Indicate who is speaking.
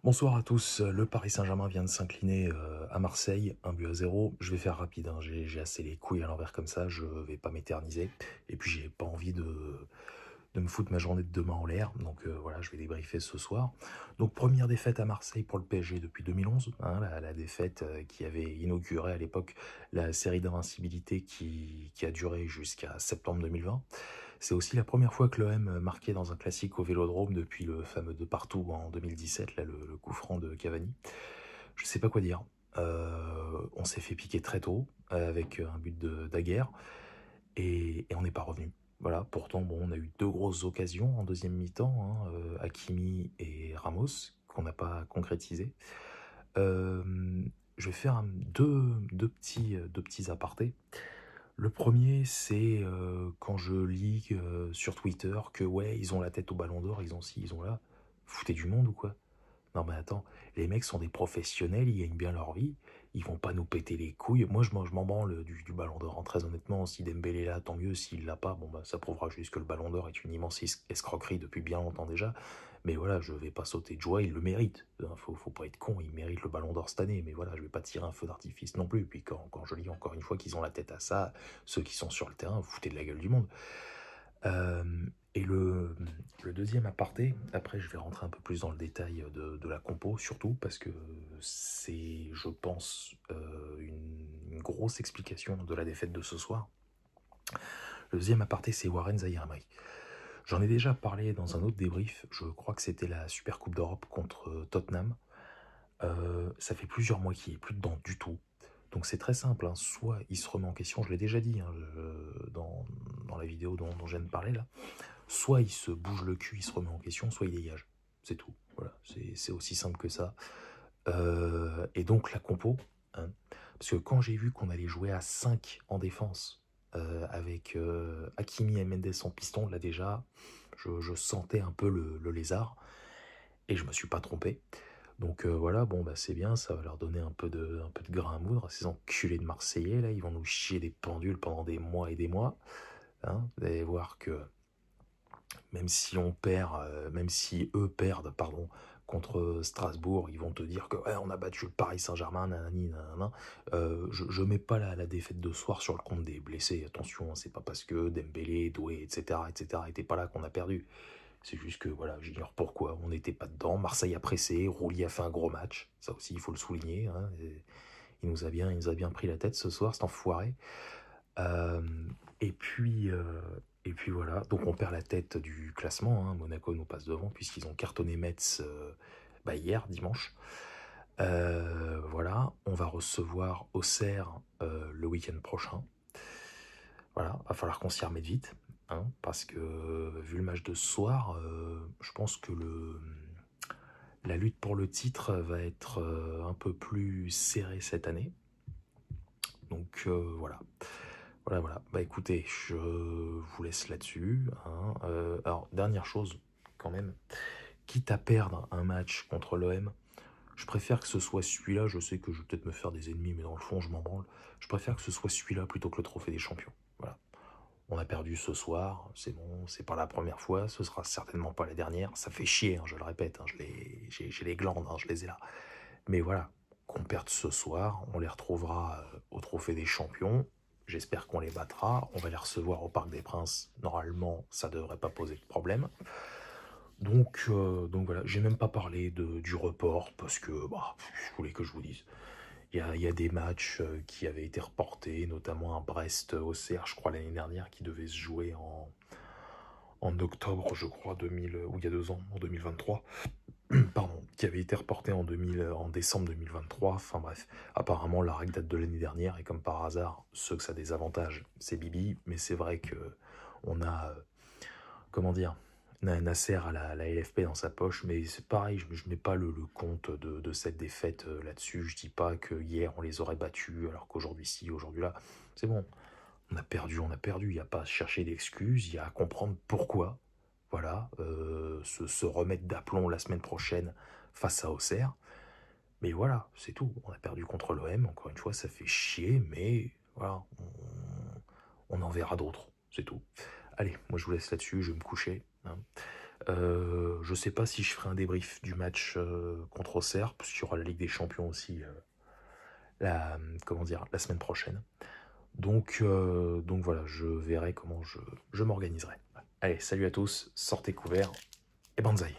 Speaker 1: Bonsoir à tous. Le Paris Saint-Germain vient de s'incliner à Marseille, 1 but à 0. Je vais faire rapide, hein. J'ai assez les couilles à l'envers comme ça, je vais pas m'éterniser. Et puis j'ai pas envie de me foutre ma journée de demain en l'air. Donc voilà, je vais débriefer ce soir. Donc première défaite à Marseille pour le PSG depuis 2011, hein, la défaite qui avait inauguré à l'époque la série d'invincibilité qui a duré jusqu'à septembre 2020. C'est aussi la première fois que l'OM marquait dans un classique au Vélodrome depuis le fameux de partout en 2017, là, le coup franc de Cavani. Je sais pas quoi dire. On s'est fait piquer très tôt avec un but de Daguerre et on n'est pas revenu. Voilà, pourtant bon, on a eu deux grosses occasions en deuxième mi-temps, hein, Hakimi et Ramos, qu'on n'a pas concrétisé. Euh, je vais faire deux petits apartés. Le premier, c'est quand je lis sur Twitter que ouais, ils ont la tête au ballon d'or, ils ont ci, ils ont là. Foutez du monde ou quoi? Non mais attends, les mecs sont des professionnels, ils gagnent bien leur vie, ils vont pas nous péter les couilles. Moi je m'en branle du ballon d'or, hein. Très honnêtement, si Dembélé est là, tant mieux, s'il l'a pas, bon bah ça prouvera juste que le ballon d'or est une immense escroquerie depuis bien longtemps déjà. Mais voilà, je vais pas sauter de joie, il le mérite. Faut pas être con, il mérite le ballon d'or cette année, mais voilà, je vais pas tirer un feu d'artifice non plus. Puis quand je lis encore une fois qu'ils ont la tête à ça, ceux qui sont sur le terrain, vous foutez de la gueule du monde. Euh, et le deuxième aparté, après je vais rentrer un peu plus dans le détail de la compo, surtout parce que c'est, je pense, une grosse explication de la défaite de ce soir. Le deuxième aparté, c'est Warren Zaïre-Emery. J'en ai déjà parlé dans un autre débrief, je crois que c'était la Super Coupe d'Europe contre Tottenham. Ça fait plusieurs mois qu'il est plus dedans du tout. Donc c'est très simple, hein. Soit il se remet en question, je l'ai déjà dit, hein, dans la vidéo dont je viens de parler là, soit il se bouge le cul, il se remet en question, soit il dégage. C'est tout. Voilà, c'est aussi simple que ça. Et donc la compo, hein, parce que quand j'ai vu qu'on allait jouer à 5 en défense, avec Hakimi et Mendes en piston, là déjà, je sentais un peu le lézard, et je me suis pas trompé. Donc voilà, bon bah c'est bien, ça va leur donner un peu de grain à moudre, ces enculés de Marseillais, là, ils vont nous chier des pendules pendant des mois et des mois. Hein. Vous allez voir que même si on perd, même si eux perdent, pardon, contre Strasbourg, ils vont te dire que ouais, on a battu le Paris Saint-Germain, nanani, nanana. Je mets pas la défaite de soir sur le compte des blessés. Attention, hein, c'est pas parce que Dembélé, Doué, etc., étaient pas là qu'on a perdu. C'est juste que voilà, j'ignore pourquoi on n'était pas dedans. Marseille a pressé, Roulier a fait un gros match, ça aussi il faut le souligner. Hein. Il nous a bien pris la tête ce soir, cet enfoiré. Euh, et puis, euh, et puis voilà, donc on perd la tête du classement, hein. Monaco nous passe devant puisqu'ils ont cartonné Metz hier, dimanche. Voilà, on va recevoir Auxerre le week-end prochain. Voilà, va falloir qu'on s'y remette vite, hein, parce que vu le match de ce soir, je pense que la lutte pour le titre va être un peu plus serrée cette année. Donc voilà. Voilà. Bah écoutez, je vous laisse là-dessus, hein. Alors, dernière chose, quand même, quitte à perdre un match contre l'OM, je préfère que ce soit celui-là, je sais que je vais peut-être me faire des ennemis, mais dans le fond, je m'en branle. Je préfère que ce soit celui-là plutôt que le trophée des champions. Voilà. On a perdu ce soir, c'est bon, c'est pas la première fois, ce sera certainement pas la dernière. Ça fait chier, hein, je le répète, hein, j'ai les glandes, hein, je les ai là. Mais voilà, qu'on perde ce soir, on les retrouvera au Trophée des Champions. J'espère qu'on les battra. On va les recevoir au Parc des Princes. Normalement, ça devrait pas poser de problème. Donc voilà, j'ai même pas parlé du report parce que bah, je voulais que je vous dise. Il y a des matchs qui avaient été reportés, notamment un Brest-Auxerre, je crois, l'année dernière, qui devait se jouer en octobre, je crois, 2000, ou il y a 2 ans, en 2023. Pardon, qui avait été reporté en décembre 2023. Enfin bref, apparemment la règle date de l'année dernière et comme par hasard, ceux que ça a des avantages, c'est Bibi, mais c'est vrai que on a, comment dire, Nasser à la LFP dans sa poche, mais c'est pareil, je mets pas le compte de cette défaite là-dessus. Je dis pas que hier on les aurait battus alors qu'aujourd'hui si, aujourd'hui là. C'est bon, on a perdu. Il n'y a pas à chercher d'excuses, il y a à comprendre pourquoi. Voilà, se remettre d'aplomb la semaine prochaine face à Auxerre. Mais voilà, c'est tout. On a perdu contre l'OM, encore une fois, ça fait chier, mais voilà, on en verra d'autres, c'est tout. Allez, moi je vous laisse là-dessus, je vais me coucher, hein. Je sais pas si je ferai un débrief du match contre Auxerre, parce qu'il y aura la Ligue des Champions aussi comment dire, la semaine prochaine. Donc voilà, je verrai comment je m'organiserai. Allez, salut à tous, sortez couverts et banzai.